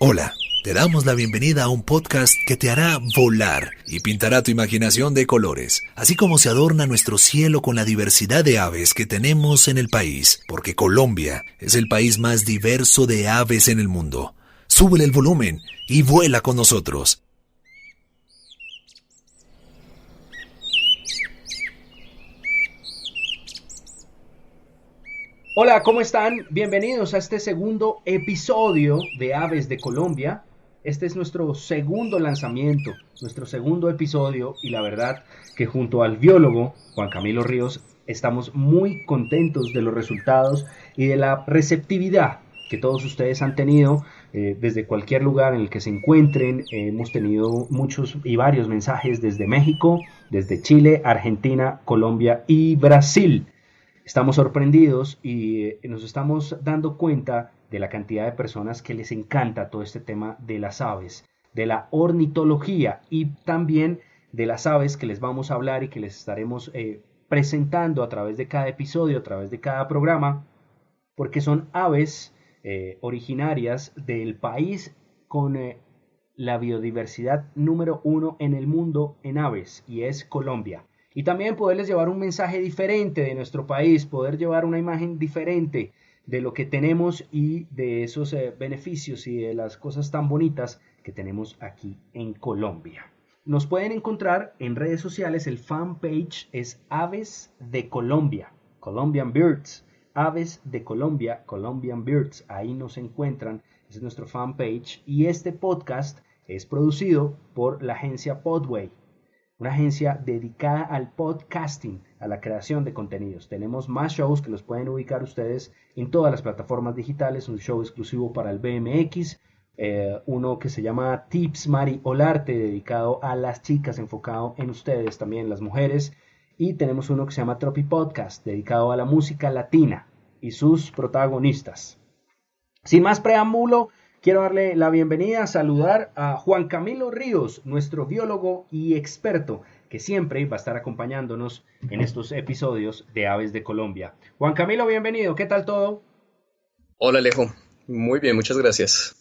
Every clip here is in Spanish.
Hola, te damos la bienvenida a un podcast que te hará volar y pintará tu imaginación de colores, así como se adorna nuestro cielo con la diversidad de aves que tenemos en el país, porque Colombia es el país más diverso de aves en el mundo. Súbele el volumen y vuela con nosotros. Hola, ¿cómo están? Bienvenidos a este segundo episodio de Aves de Colombia. Este es nuestro segundo lanzamiento, nuestro segundo episodio y la verdad que junto al biólogo Juan Camilo Ríos estamos muy contentos de los resultados y de la receptividad que todos ustedes han tenido desde cualquier lugar en el que se encuentren. Hemos tenido muchos y varios mensajes desde México, desde Chile, Argentina, Colombia y Brasil. Estamos sorprendidos y nos estamos dando cuenta de la cantidad de personas que les encanta todo este tema de las aves, de la ornitología y también de las aves que les vamos a hablar y que les estaremos presentando a través de cada episodio, a través de cada programa, porque son aves originarias del país con la biodiversidad número 1 en el mundo en aves, y es Colombia. Y también poderles llevar un mensaje diferente de nuestro país, poder llevar una imagen diferente de lo que tenemos y de esos beneficios y de las cosas tan bonitas que tenemos aquí en Colombia. Nos pueden encontrar en redes sociales, el fanpage es Aves de Colombia, Colombian Birds, Aves de Colombia, Colombian Birds, ahí nos encuentran, ese es nuestro fanpage, y este podcast es producido por la agencia Podway, una agencia dedicada al podcasting, a la creación de contenidos. Tenemos más shows que los pueden ubicar ustedes en todas las plataformas digitales, un show exclusivo para el BMX, uno que se llama Tips Mari Olarte, dedicado a las chicas, enfocado en ustedes, también las mujeres, y tenemos uno que se llama Tropi Podcast, dedicado a la música latina y sus protagonistas. Sin más preámbulo, quiero darle la bienvenida, saludar a Juan Camilo Ríos, nuestro biólogo y experto, que siempre va a estar acompañándonos en estos episodios de Aves de Colombia. Juan Camilo, bienvenido, ¿qué tal todo? Hola Alejo, muy bien, muchas gracias.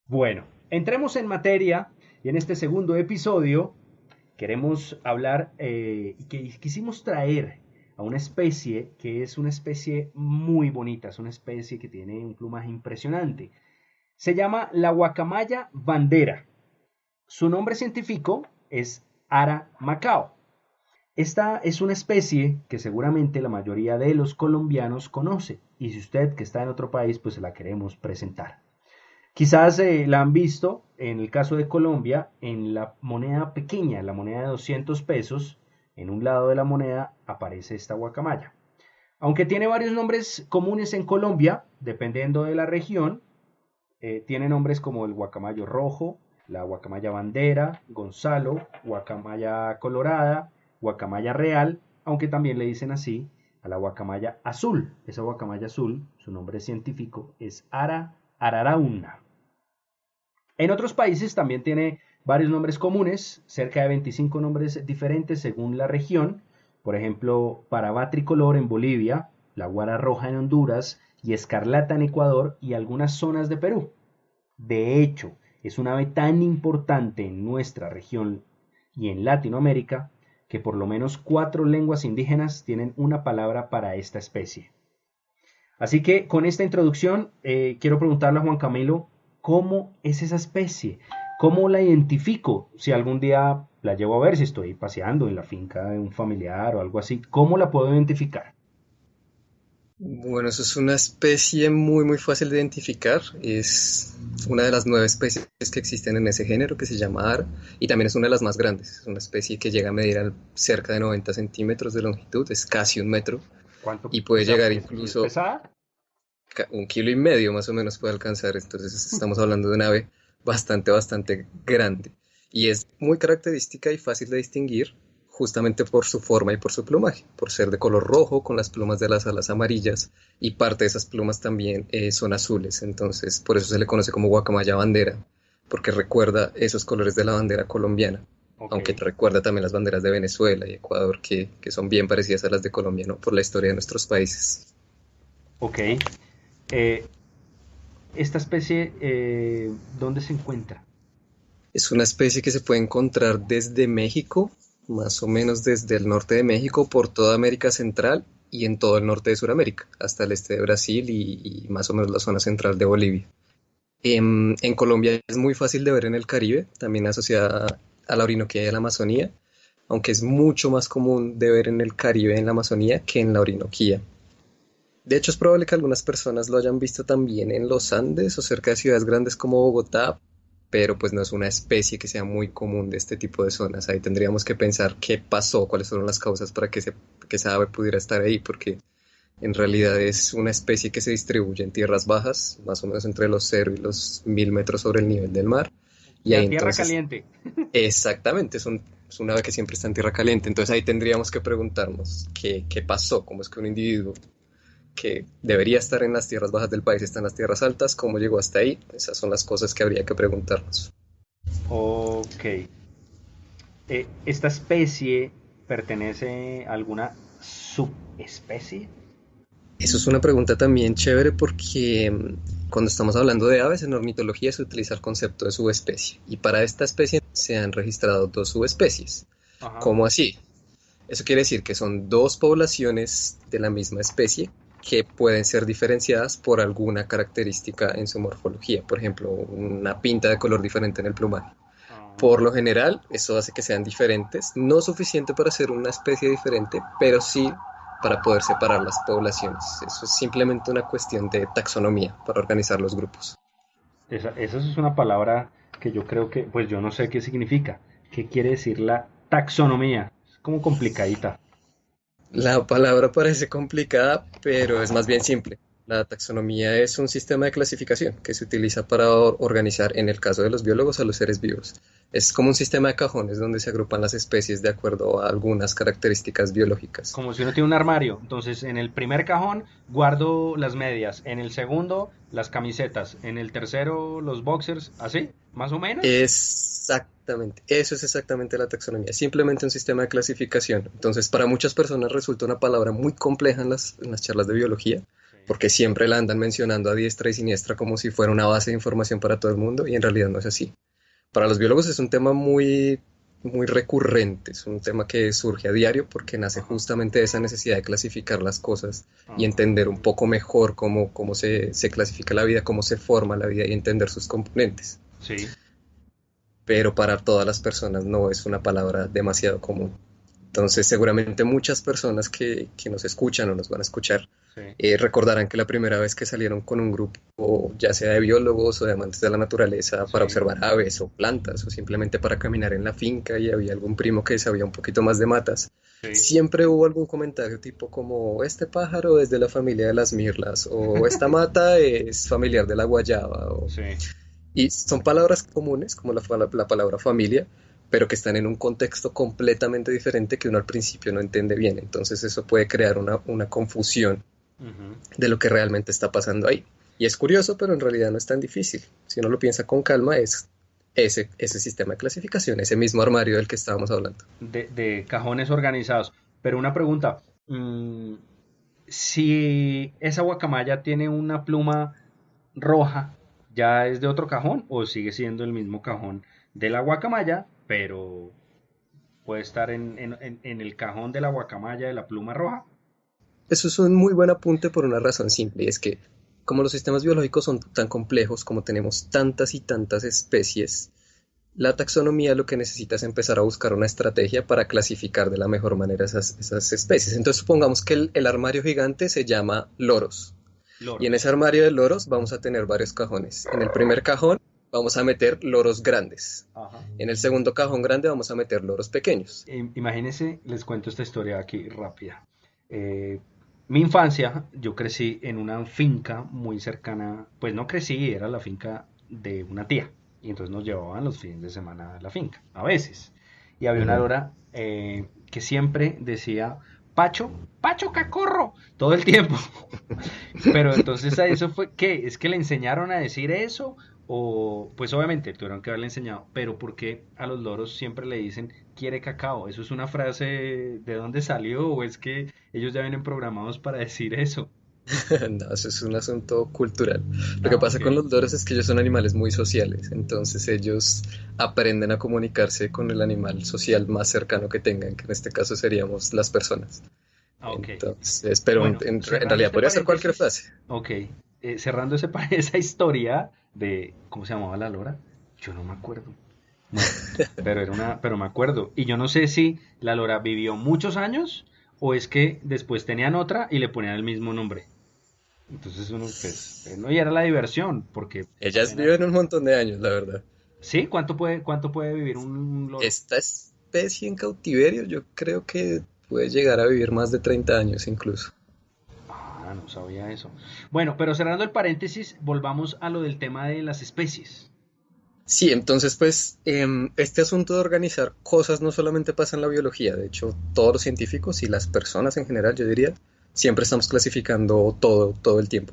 Bueno, entremos en materia y en este segundo episodio queremos hablar y que quisimos traer a una especie que es una especie muy bonita, es una especie que tiene un plumaje impresionante. Se llama la guacamaya bandera. Su nombre científico es Ara macao. Esta es una especie que seguramente la mayoría de los colombianos conoce, y si usted que está en otro país, pues se la queremos presentar. Quizás la han visto, en el caso de Colombia, en la moneda pequeña, la moneda de 200 pesos, en un lado de la moneda aparece esta guacamaya. Aunque tiene varios nombres comunes en Colombia, dependiendo de la región, tiene nombres como el guacamayo rojo, la guacamaya bandera, Gonzalo, guacamaya colorada, guacamaya real, aunque también le dicen así a la guacamaya azul. Esa guacamaya azul, su nombre científico es Ara ararauna. En otros países también tiene varios nombres comunes, cerca de 25 nombres diferentes según la región. Por ejemplo, Parabá tricolor en Bolivia, la guara roja en Honduras y escarlata en Ecuador y algunas zonas de Perú. De hecho, es un ave tan importante en nuestra región y en Latinoamérica que por lo menos 4 lenguas indígenas tienen una palabra para esta especie. Así que con esta introducción quiero preguntarle a Juan Camilo, ¿cómo es esa especie? ¿Cómo la identifico? Si algún día la llevo a ver, si estoy paseando en la finca de un familiar o algo así, ¿cómo la puedo identificar? Bueno, eso es una especie muy fácil de identificar. Es una de las 9 especies que existen en ese género que se llama Ara y también es una de las más grandes. Es una especie que llega a medir cerca de 90 centímetros de longitud, es casi 1 metro ¿Cuánto y puede pesa? llegar ¿Es incluso pesada? 1,5 kilos más o menos puede alcanzar. Entonces estamos hablando de una ave bastante grande y es muy característica y fácil de distinguir justamente por su forma y por su plumaje, por ser de color rojo con las plumas de las alas amarillas y parte de esas plumas también son azules, entonces por eso se le conoce como guacamaya bandera, porque recuerda esos colores de la bandera colombiana, aunque Ok, recuerda también las banderas de Venezuela y Ecuador que son bien parecidas a las de Colombia, ¿no? Por la historia de nuestros países. ok. Eh, ¿Esta especie dónde se encuentra? Es una especie que se puede encontrar desde México, más o menos desde el norte de México, por toda América Central y en todo el norte de Sudamérica, hasta el este de Brasil y más o menos la zona central de Bolivia. En Colombia es muy fácil de ver en el Caribe, también asociada a la Orinoquía y a la Amazonía, aunque es mucho más común de ver en el Caribe, en la Amazonía, que en la Orinoquía. De hecho, es probable que algunas personas lo hayan visto también en los Andes o cerca de ciudades grandes como Bogotá, pero pues no es una especie que sea muy común de este tipo de zonas. Ahí tendríamos que pensar qué pasó, cuáles fueron las causas para que esa ave pudiera estar ahí, porque en realidad es una especie que se distribuye en tierras bajas, más o menos entre los 0 y los 1000 metros sobre el nivel del mar. O Y ahí sea, tierra entonces, caliente. exactamente, es una ave que siempre está en tierra caliente. Entonces ahí tendríamos que preguntarnos qué pasó, cómo es que un individuo que debería estar en las tierras bajas del país está en las tierras altas, cómo llegó hasta ahí. Esas son las cosas que habría que preguntarnos. Ok. ¿Esta especie pertenece a alguna subespecie? Eso es una pregunta también chévere porque cuando estamos hablando de aves en ornitología se utiliza el concepto de subespecie y para esta especie se han registrado dos subespecies. Ajá. ¿Cómo así? Eso quiere decir que son dos poblaciones de la misma especie que pueden ser diferenciadas por alguna característica en su morfología, por ejemplo, una pinta de color diferente en el plumaje. Ah, Por lo general, eso hace que sean diferentes, no suficiente para ser una especie diferente, pero sí para poder separar las poblaciones. Eso es simplemente una cuestión de taxonomía para organizar los grupos. esa es una palabra que yo creo que, pues yo no sé qué significa. ¿Qué quiere decir la taxonomía? Es como complicadita. La palabra parece complicada, pero es más bien simple. La taxonomía es un sistema de clasificación que se utiliza para organizar, en el caso de los biólogos, a los seres vivos. Es como un sistema de cajones donde se agrupan las especies de acuerdo a algunas características biológicas. Como si uno tiene un armario. Entonces, en el primer cajón guardo las medias, en el segundo las camisetas, en el tercero los boxers, así, más o menos. Exactamente, eso es exactamente la taxonomía, simplemente un sistema de clasificación. Entonces, para muchas personas resulta una palabra muy compleja en las charlas de biología, Sí. porque siempre la andan mencionando a diestra y siniestra como si fuera una base de información para todo el mundo, y en realidad no es así. Para los biólogos es un tema muy recurrente, es un tema que surge a diario porque nace Ajá, justamente de esa necesidad de clasificar las cosas y ajá. entender un poco mejor cómo se clasifica la vida, cómo se forma la vida y entender sus componentes. Sí, Pero para todas las personas no es una palabra demasiado común. Entonces, seguramente muchas personas que nos escuchan o nos van a escuchar sí, recordarán que la primera vez que salieron con un grupo, ya sea de biólogos o de amantes de la naturaleza, para sí, observar aves o plantas o simplemente para caminar en la finca y había algún primo que sabía un poquito más de matas, sí, siempre hubo algún comentario tipo como este pájaro es de la familia de las mirlas o esta mata es familiar de la guayaba sí. y son palabras comunes, como la palabra familia, pero que están en un contexto completamente diferente que uno al principio no entiende bien. Entonces eso puede crear una confusión Ujú. de lo que realmente está pasando ahí. Y es curioso, pero en realidad no es tan difícil. Si uno lo piensa con calma, es ese sistema de clasificación, ese mismo armario del que estábamos hablando. De cajones organizados. Pero una pregunta, si esa guacamaya tiene una pluma roja, ¿ya es de otro cajón o sigue siendo el mismo cajón de la guacamaya, pero puede estar en el cajón de la guacamaya de la pluma roja? Eso es un muy buen apunte por una razón simple, y es que como los sistemas biológicos son tan complejos, como tenemos tantas y tantas especies, la taxonomía lo que necesita es empezar a buscar una estrategia para clasificar de la mejor manera esas especies. Entonces supongamos que el armario gigante se llama loros. Y en Loros. ese armario de loros vamos a tener varios cajones. En el primer cajón vamos a meter loros grandes. Ajá. En el segundo cajón grande vamos a meter loros pequeños. Imagínense, les cuento esta historia aquí rápida. Eh, Mi infancia, yo crecí en una finca muy cercana, pues no crecí, era la finca de una tía. Y entonces nos llevaban los fines de semana a la finca, a veces. Y había una Ujú. lora que siempre decía, Pacho, Pacho Cacorro, todo el tiempo. Pero entonces a eso fue, ¿qué? ¿Es que le enseñaron a decir eso? O, pues obviamente tuvieron que haberle enseñado, pero ¿por qué a los loros siempre le dicen quiere cacao? ¿Eso es una frase de dónde salió? ¿O es que ellos ya vienen programados para decir eso? No, eso es un asunto cultural. Lo que Ah, pasa ok. con los loros es que ellos son animales muy sociales, entonces ellos aprenden a comunicarse con el animal social más cercano que tengan, que en este caso seríamos las personas. Ah, ok. Entonces, pero Bueno, en cerrando realidad este podría ser cualquier paréntesis, frase. ok, cerrando esa historia de, ¿cómo se llamaba la lora? Yo no me acuerdo. Bueno, pero me acuerdo. Y yo no sé si la lora vivió muchos años o es que después tenían otra y le ponían el mismo nombre. Entonces uno, pues, no, y era la diversión, porque Ellas viven apenas... un montón de años, la verdad. ¿Sí? ¿Cuánto puede vivir un loro? Esta especie en cautiverio yo creo que puede llegar a vivir más de 30 años incluso. Ah, no sabía eso. Bueno, pero cerrando el paréntesis, volvamos a lo del tema de las especies. Sí, entonces pues este asunto de organizar cosas no solamente pasa en la biología, de hecho todos los científicos y las personas en general, yo diría, siempre estamos clasificando todo el tiempo.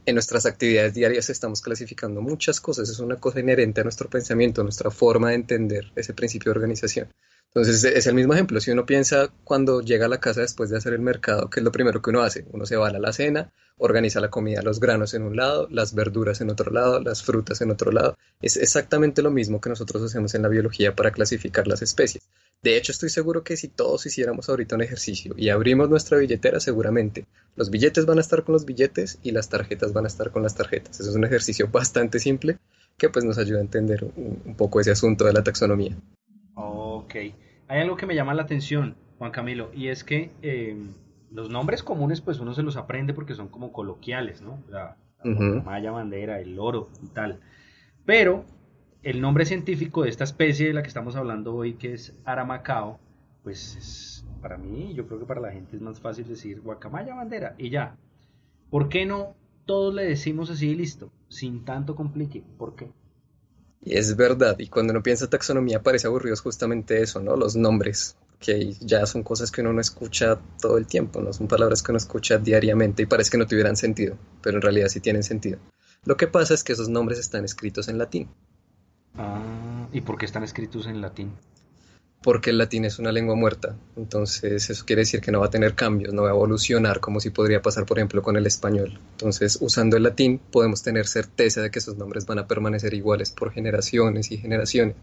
En nuestras actividades diarias estamos clasificando muchas cosas, es una cosa inherente a nuestro pensamiento, a nuestra forma de entender ese principio de organización. Entonces es el mismo ejemplo, si uno piensa cuando llega a la casa después de hacer el mercado, ¿qué es lo primero que uno hace? Uno se va a la alacena, organiza la comida, los granos en un lado, las verduras en otro lado, las frutas en otro lado. Es exactamente lo mismo que nosotros hacemos en la biología para clasificar las especies. De hecho, estoy seguro que si todos hiciéramos ahorita un ejercicio y abrimos nuestra billetera, seguramente los billetes van a estar con los billetes y las tarjetas van a estar con las tarjetas. Eso es un ejercicio bastante simple que pues nos ayuda a entender un poco ese asunto de la taxonomía. Ok. Hay algo que me llama la atención, Juan Camilo, y es que los nombres comunes, pues uno se los aprende porque son como coloquiales, ¿no? La Ujú. guacamaya, bandera, el loro y tal. Pero el nombre científico de esta especie de la que estamos hablando hoy, que es Aramacao, pues para mí, yo creo que para la gente es más fácil decir guacamaya, bandera y ya. ¿Por qué no todos le decimos así y listo? Sin tanto complique. ¿Por qué? Y es verdad, y cuando uno piensa taxonomía parece aburrido es justamente eso, ¿no? Los nombres, que ya son cosas que uno no escucha todo el tiempo, ¿no? Son palabras que uno escucha diariamente y parece que no tuvieran sentido, pero en realidad sí tienen sentido. Lo que pasa es que esos nombres están escritos en latín, Ah, ¿y por qué están escritos en latín? porque el latín es una lengua muerta, entonces eso quiere decir que no va a tener cambios, no va a evolucionar como si podría pasar, por ejemplo, con el español. Entonces, usando el latín podemos tener certeza de que esos nombres van a permanecer iguales por generaciones y generaciones,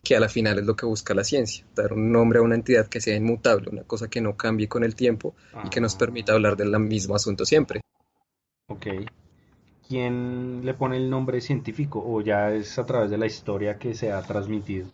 que a la final es lo que busca la ciencia, dar un nombre a una entidad que sea inmutable, una cosa que no cambie con el tiempo y que nos permita Ah, hablar del mismo asunto siempre. ok. ¿Quién le pone el nombre científico o ya es a través de la historia que se ha transmitido?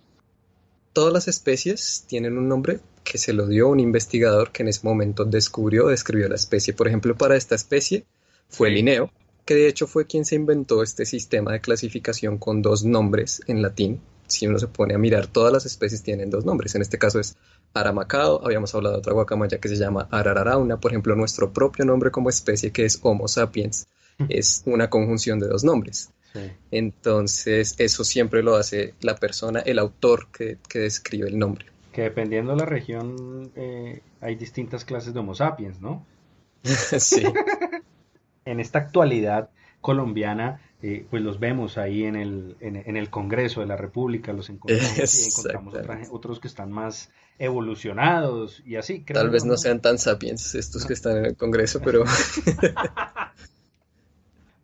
Todas las especies tienen un nombre que se lo dio un investigador que en ese momento describió la especie. Por ejemplo, para esta especie fue Sí. Linneo, que de hecho fue quien se inventó este sistema de clasificación con dos nombres en latín. Si uno se pone a mirar, todas las especies tienen dos nombres. En este caso es Aramacao, habíamos hablado de otra guacamaya que se llama Arararauna. Por ejemplo, nuestro propio nombre como especie, que es Homo sapiens, es una conjunción de dos nombres. Sí. Entonces, eso siempre lo hace la persona, el autor que describe el nombre. Que dependiendo de la región hay distintas clases de Homo sapiens, ¿no? Sí, En esta actualidad colombiana, pues los vemos ahí en el Congreso de la República, los encontramos y encontramos exactamente. otros que están más evolucionados y así, creo Tal yo, vez no ¿no? sean tan sapiens estos que No. están en el Congreso, pero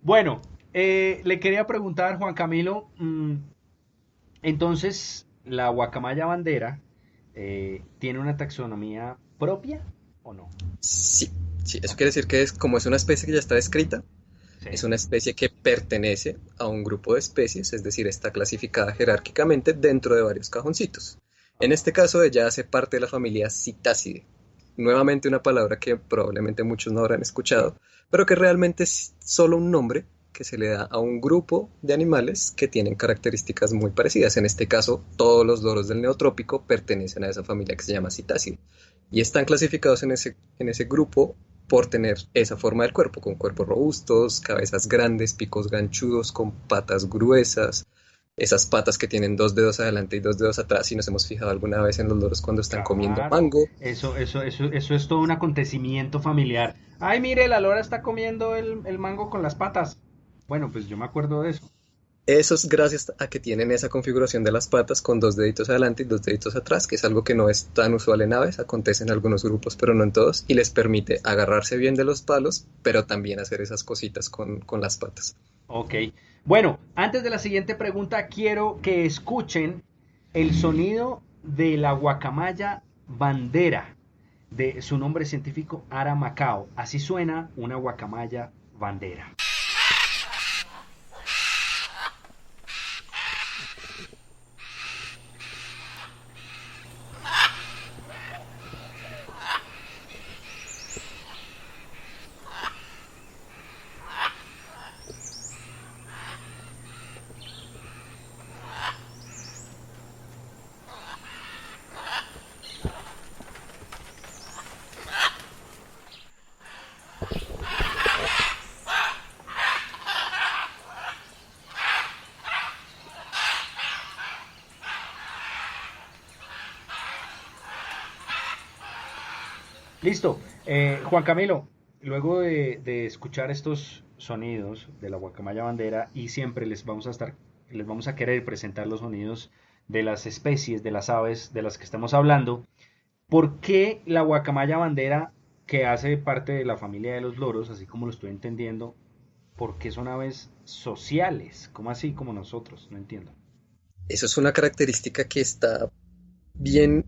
Bueno, le quería preguntar, Juan Camilo, entonces, ¿la guacamaya bandera tiene una taxonomía propia o no? sí, sí, eso Ok, quiere decir que es como es una especie que ya está descrita, es sí. una especie que pertenece a un grupo de especies, es decir, está clasificada jerárquicamente dentro de varios cajoncitos. En Ah, este caso, ella hace parte de la familia Citacidae. Nuevamente una palabra que probablemente muchos no habrán escuchado, pero que realmente es solo un nombre que se le da a un grupo de animales que tienen características muy parecidas. En este caso, todos los loros del neotrópico pertenecen a esa familia que se llama Citacidae y están clasificados en ese grupo por tener esa forma del cuerpo, con cuerpos robustos, cabezas grandes, picos ganchudos, con patas gruesas, esas patas que tienen dos dedos adelante y dos dedos atrás, si nos hemos fijado alguna vez en los loros cuando están comiendo claro, mango. eso es todo un acontecimiento familiar. Ay, mire, la lora está comiendo el mango con las patas. Bueno, pues yo me acuerdo de eso. Eso es gracias a que tienen esa configuración de las patas con 2 deditos adelante y 2 deditos atrás, que es algo que no es tan usual en aves, acontece en algunos grupos, pero no en todos, y les permite agarrarse bien de los palos, pero también hacer esas cositas con las patas. Ok. Bueno, antes de la siguiente pregunta, quiero que escuchen el sonido de la guacamaya bandera, de su nombre científico Ara macao. Así suena una guacamaya bandera. Listo. Juan Camilo, luego de escuchar estos sonidos de la guacamaya bandera y siempre les vamos a querer presentar los sonidos de las especies, de las aves de las que estamos hablando, ¿por qué la guacamaya bandera, que hace parte de la familia de los loros, así como lo estoy entendiendo, por qué son aves sociales? ¿Cómo así como nosotros? No entiendo. Eso es una característica que está bien,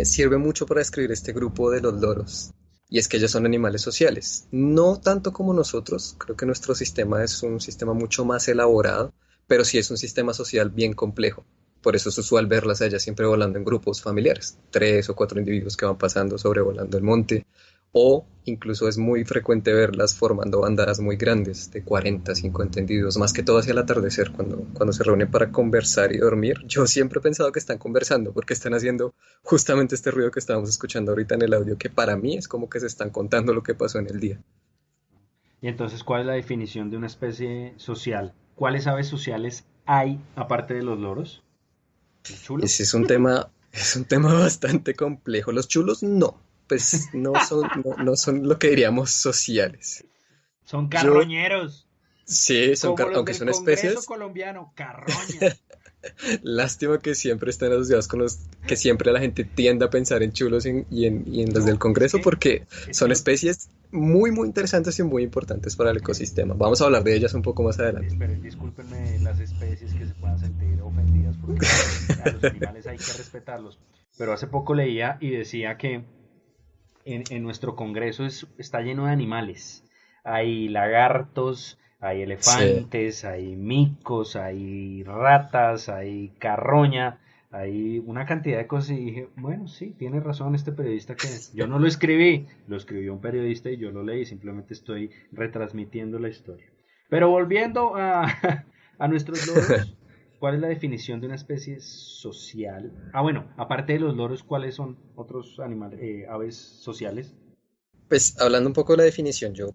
sirve mucho para describir este grupo de los loros. Y es que ellos son animales sociales. No tanto como nosotros, creo que nuestro sistema es un sistema mucho más elaborado, pero sí es un sistema social bien complejo. Por eso es usual verlas a ellas siempre volando en grupos familiares, 3 o 4 individuos que van pasando sobrevolando el monte, o incluso es muy frecuente verlas formando bandadas muy grandes de 40, 50 individuos, más que todo hacia el atardecer, cuando se reúnen para conversar y dormir. Yo siempre he pensado que están conversando porque están haciendo justamente este ruido que estábamos escuchando ahorita en el audio, que para mí es como que se están contando lo que pasó en el día. Y entonces, ¿cuál es la definición de una especie social? ¿Cuáles aves sociales hay aparte de los loros? ¿El chulo? Ese es un tema bastante complejo. Los chulos no, pues no son lo que diríamos sociales. Son Yo carroñeros, sí, como los aunque del son Congreso especies. colombiano, carroñas. Lástima que siempre están asociados con los que siempre la gente tiende a pensar en chulos y en los del No, es Congreso que, porque es que son lo, especies muy, muy interesantes y muy importantes para el ecosistema. Vamos a hablar de ellas un poco más adelante. esperen, discúlpenme las especies que se puedan sentir ofendidas, porque claro, a los animales hay que respetarlos. Pero hace poco leía y decía que en nuestro Congreso está lleno de animales. Hay lagartos, hay Sí. elefantes, hay micos, hay ratas, hay carroña, hay una cantidad de cosas y dije, bueno, sí, tiene razón este periodista que yo no lo escribí, lo escribió un periodista y yo lo leí, simplemente estoy retransmitiendo la historia. Pero volviendo a, a nuestros loros, ¿cuál es la definición de una especie social? Ah, bueno, aparte de los loros, ¿cuáles son otros animales, aves sociales? Pues hablando un poco de la definición, yo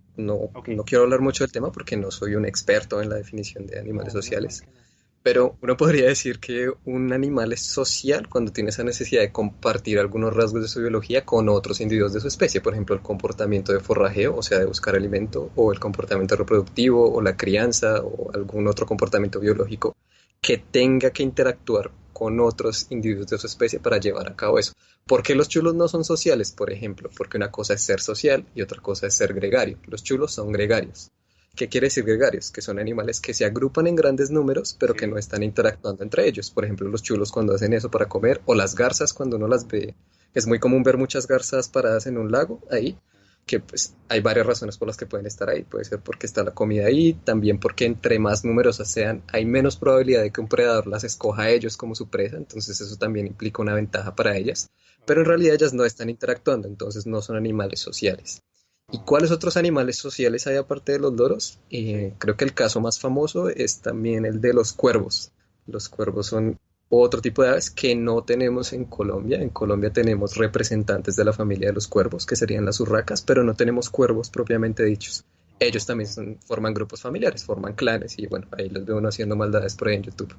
Ok. no quiero hablar mucho del tema porque no soy un experto en la definición de animales No, menos mal sociales. que no. Pero uno podría decir que un animal es social cuando tiene esa necesidad de compartir algunos rasgos de su biología con otros individuos de su especie, por ejemplo, el comportamiento de forrajeo, o sea, de buscar alimento, o el comportamiento reproductivo, o la crianza, o algún otro comportamiento biológico que tenga que interactuar con otros individuos de su especie para llevar a cabo eso. ¿Por qué los chulos no son sociales, por ejemplo? Porque una cosa es ser social y otra cosa es ser gregario. Los chulos son gregarios. ¿Qué quiere decir gregarios? Que son animales que se agrupan en grandes números, pero que Sí. no están interactuando entre ellos. Por ejemplo, los chulos cuando hacen eso para comer, o las garzas cuando uno las ve. Es muy común ver muchas garzas paradas en un lago ahí, que pues hay varias razones por las que pueden estar ahí. Puede ser porque está la comida ahí, también porque entre más numerosas sean, hay menos probabilidad de que un predador las escoja a ellos como su presa, entonces eso también implica una ventaja para ellas. Pero en Ok. realidad ellas no están interactuando, entonces no son animales sociales. ¿Y Ah, cuáles otros animales sociales hay aparte de los loros? sí. Creo que el caso más famoso es también el de los cuervos. Los cuervos son otro tipo de aves que no tenemos en Colombia. En Colombia tenemos representantes de la familia de los cuervos, que serían las urracas, pero no tenemos cuervos propiamente dichos. Ah, Ellos ok. también forman grupos familiares, forman clanes y bueno, ahí los veo uno haciendo maldades por ahí en YouTube.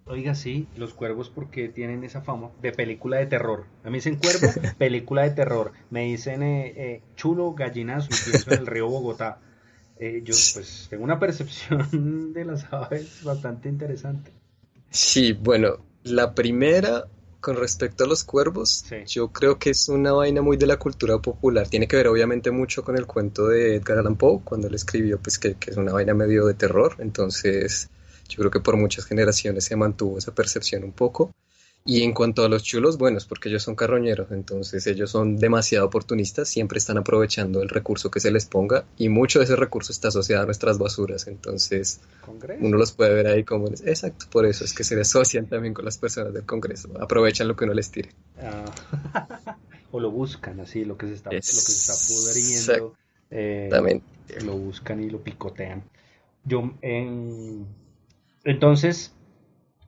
Oiga, sí, los cuervos porque tienen esa fama de película de terror. A mí me dicen cuervo, película de terror. Me dicen chulo, gallinazo y pienso en el río Bogotá. Yo pues tengo una percepción de las aves bastante interesante. Sí, bueno, la primera, con respecto a los cuervos, Sí, yo creo que es una vaina muy de la cultura popular. Tiene que ver obviamente mucho con el cuento de Edgar Allan Poe, cuando él escribió, pues que es una vaina medio de terror. Entonces, yo creo que por muchas generaciones se mantuvo esa percepción un poco. Y en cuanto a los chulos, bueno, es porque ellos son carroñeros, entonces ellos son demasiado oportunistas, siempre están aprovechando el recurso que se les ponga y mucho de ese recurso está asociado a nuestras basuras, entonces Congreso. uno los puede ver ahí como... Exacto, por eso es que se asocian también con las personas del Congreso, aprovechan lo que uno les tire. Ah, o lo buscan así, lo que se está pudriendo, Exactamente. eh, lo buscan y lo picotean. Yo, entonces,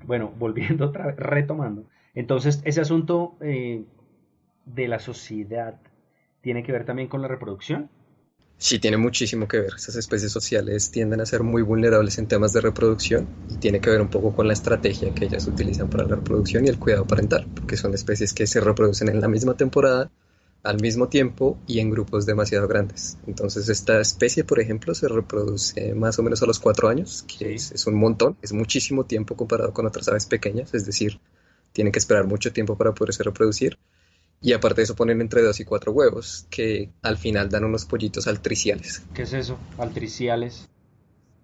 bueno, volviendo otra vez, retomando. Entonces, ese asunto de la sociedad tiene que ver también con la reproducción. Sí, tiene muchísimo que ver. Esas especies sociales tienden a ser muy vulnerables en temas de reproducción y tiene que ver un poco con la estrategia que ellas utilizan para la reproducción y el cuidado parental, porque son especies que se reproducen en la misma temporada, al mismo tiempo y en grupos demasiado grandes. Entonces, esta especie, por ejemplo, se reproduce más o menos a los 4 años, que Sí. es un montón, es muchísimo tiempo comparado con otras aves pequeñas, es decir, tienen que esperar mucho tiempo para poderse reproducir. Y aparte de eso ponen entre 2 y 4 huevos, que al final dan unos pollitos altriciales. ¿Qué es eso? Altriciales.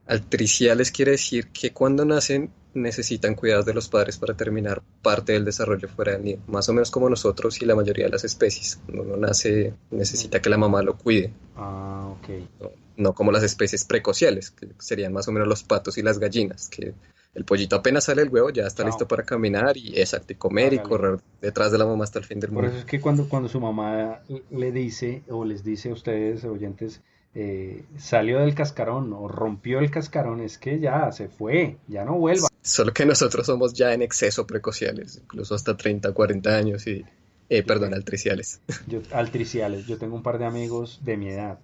Altriciales quiere decir que cuando nacen necesitan cuidados de los padres para terminar parte del desarrollo fuera del nido, más o menos como nosotros y la mayoría de las especies. Cuando uno nace Mm. necesita que la mamá lo cuide, Ah, ok. no, no como las especies precociales, que serían más o menos los patos y las gallinas, que el pollito apenas sale del huevo ya está listo Chao. para caminar y exacto, y comer y Hágale. correr detrás de la mamá hasta el fin del Por mundo. eso es que cuando su mamá le dice o les dice a ustedes, oyentes, salió del cascarón o rompió el cascarón, es que ya se fue, ya no vuelva. Solo que nosotros somos ya en exceso precociales, incluso hasta 30, 40 años y, Yo perdón, tengo, altriciales. altriciales, yo tengo un par de amigos de mi edad,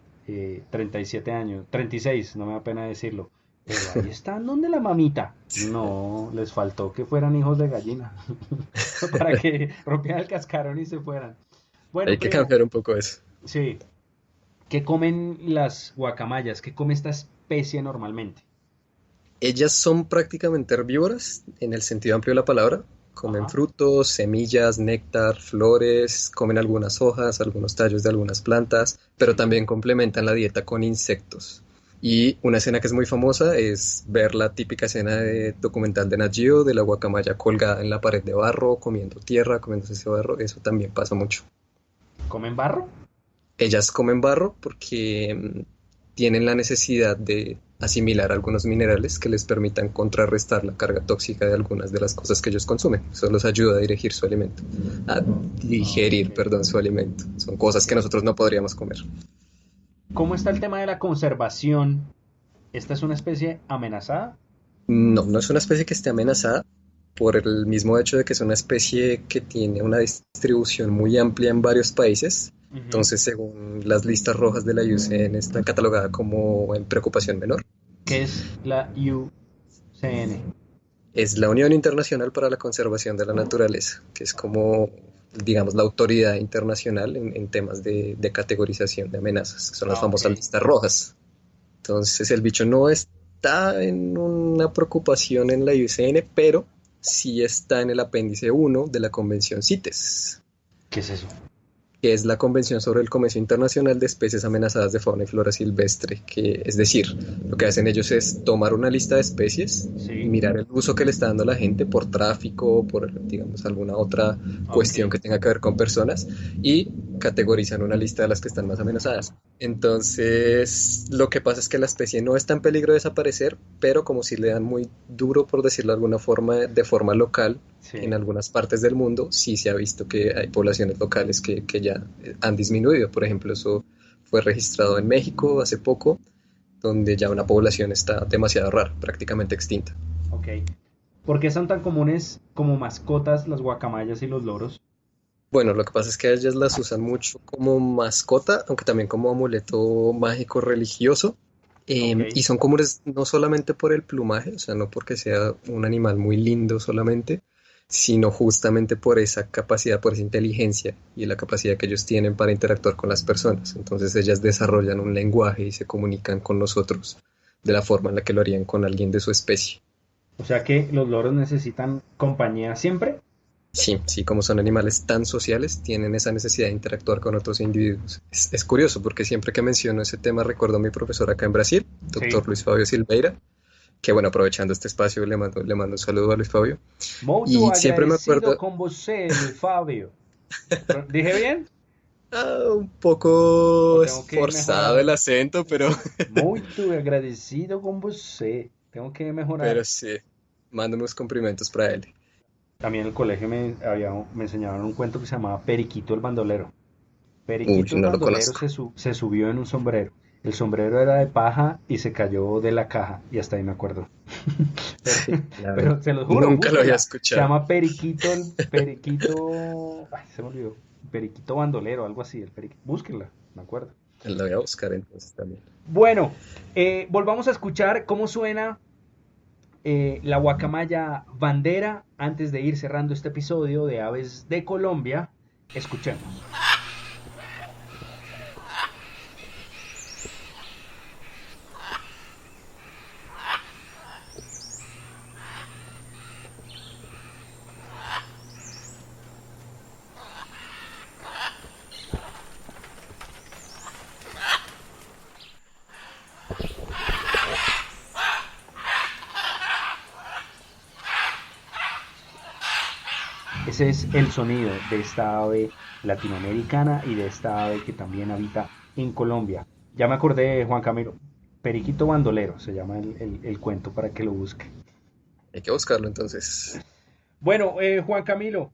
37 años, 36, no me da pena decirlo, pero ahí están donde la mamita. No, les faltó que fueran hijos de gallina para que rompieran el cascarón y se fueran. Bueno, Hay que primo, cambiar un poco eso. sí, ¿qué comen las guacamayas? ¿Qué come esta especie normalmente? Ellas son prácticamente herbívoras en el sentido amplio de la palabra. Comen Ajá, frutos, semillas, néctar, flores, comen algunas hojas, algunos tallos de algunas plantas, pero sí. también complementan la dieta con insectos. Y una escena que es muy famosa es ver la típica escena de documental de Nat Geo de la guacamaya colgada en la pared de barro, comiendo tierra, comiéndose ese barro. Eso también pasa mucho. ¿Comen barro? Ellas comen barro porque tienen la necesidad de asimilar algunos minerales que les permitan contrarrestar la carga tóxica de algunas de las cosas que ellos consumen. Eso los ayuda a dirigir su alimento, a Ah, digerir, ok, perdón, su alimento. Son cosas que ok. nosotros no podríamos comer. ¿Cómo está el tema de la conservación? ¿Esta es una especie amenazada? No, no es una especie que esté amenazada por el mismo hecho de que es una especie que tiene una distribución muy amplia en varios países. Ujú. Entonces, según las listas rojas de la IUCN, está catalogada como en preocupación menor. ¿Qué es la IUCN? Es la Unión Internacional para la Conservación de la Naturaleza, que es como, digamos, la autoridad internacional en temas de categorización de amenazas, que son las Ah, ok. famosas listas rojas. Entonces, el bicho no está en una preocupación en la IUCN, pero sí está en el apéndice 1 de la Convención CITES, ¿Qué es eso? que es la Convención sobre el Comercio Internacional de Especies Amenazadas de Fauna y Flora Silvestre, que es decir, lo que hacen ellos es tomar una lista de especies, Sí, mirar el uso que le está dando la gente por tráfico, por, digamos, alguna otra ok. cuestión que tenga que ver con personas, y categorizan una lista de las que están más amenazadas. Entonces, lo que pasa es que la especie no está en peligro de desaparecer, pero como si le dan muy duro, por decirlo de alguna forma, de forma local, en Sí. algunas partes del mundo sí se ha visto que hay poblaciones locales que ya han disminuido. Por ejemplo, eso fue registrado en México hace poco, donde ya una población está demasiado rara, prácticamente extinta. Ok. ¿Por qué son tan comunes como mascotas las guacamayas y los loros? Bueno, lo que pasa es que ellas las usan mucho como mascota, aunque también como amuleto mágico religioso. Ok. Y son comunes no solamente por el plumaje, o sea, no porque sea un animal muy lindo solamente, sino justamente por esa capacidad, por esa inteligencia y la capacidad que ellos tienen para interactuar con las personas. Entonces ellas desarrollan un lenguaje y se comunican con nosotros de la forma en la que lo harían con alguien de su especie. O sea que los loros necesitan compañía siempre. Sí, sí, como son animales tan sociales, tienen esa necesidad de interactuar con otros individuos. Es curioso porque siempre que menciono ese tema recuerdo a mi profesor acá en Brasil, Sí. doctor Luis Fabio Silveira, que bueno, aprovechando este espacio le mando un saludo a Luis Fabio. Muito Y siempre me agradecido acuerdo, con você, Luis Fabio. ¿Dije bien? un ¿O poco tengo que esforzado el mejorar? acento, Muito agradecido con você. Tengo que pero mejorar. sí, mando unos cumplimientos para él. También en el colegio me enseñaron un cuento que se llamaba Periquito el bandolero. Uy, Periquito el no lo bandolero conozco. se subió en un sombrero. El sombrero era de paja y se cayó de la caja. Y hasta ahí me acuerdo. Pero, La verdad, pero se los juro, nunca lo había búsquenla. Se escuchado. llama Periquito el Periquito. Ay, se me olvidó. Periquito bandolero, algo así. Búsquenla, me acuerdo. Lo voy a buscar entonces también. Bueno, volvamos a escuchar cómo suena la guacamaya bandera antes de ir cerrando este episodio de Aves de Colombia. Escuchemos. Ese es el sonido de esta ave latinoamericana y de esta ave que también habita en Colombia. Ya me acordé, Juan Camilo. Periquito bandolero se llama el cuento para que lo busque. Hay que buscarlo entonces. Bueno, Juan Camilo,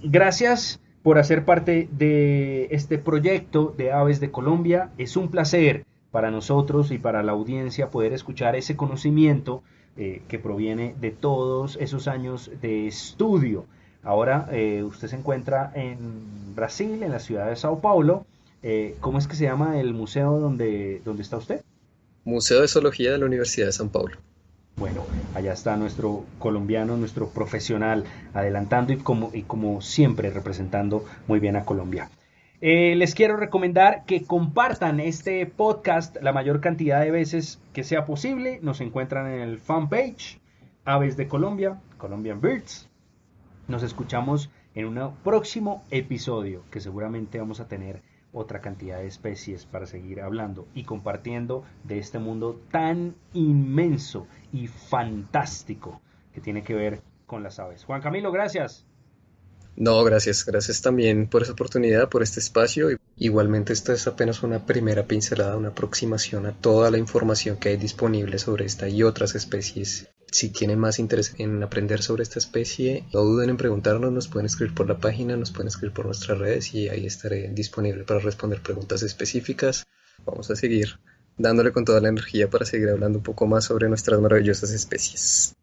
gracias por hacer parte de este proyecto de Aves de Colombia. Es un placer para nosotros y para la audiencia poder escuchar ese conocimiento que proviene de todos esos años de estudio. Ahora usted se encuentra en Brasil, en la ciudad de Sao Paulo. ¿Cómo es que se llama el museo donde está usted? Museo de Zoología de la Universidad de San Pablo. Bueno, allá está nuestro colombiano, nuestro profesional, adelantando y como siempre representando muy bien a Colombia. Les quiero recomendar que compartan este podcast la mayor cantidad de veces que sea posible. Nos encuentran en el fanpage Aves de Colombia, Colombian Birds. Nos escuchamos en un próximo episodio que seguramente vamos a tener otra cantidad de especies para seguir hablando y compartiendo de este mundo tan inmenso y fantástico que tiene que ver con las aves. Juan Camilo, gracias. No, gracias, gracias también por esa oportunidad, por este espacio. Igualmente, esta es apenas una primera pincelada, una aproximación a toda la información que hay disponible sobre esta y otras especies. Si tienen más interés en aprender sobre esta especie, no duden en preguntarnos, nos pueden escribir por la página, nos pueden escribir por nuestras redes y ahí estaré disponible para responder preguntas específicas. Vamos a seguir dándole con toda la energía para seguir hablando un poco más sobre nuestras maravillosas especies.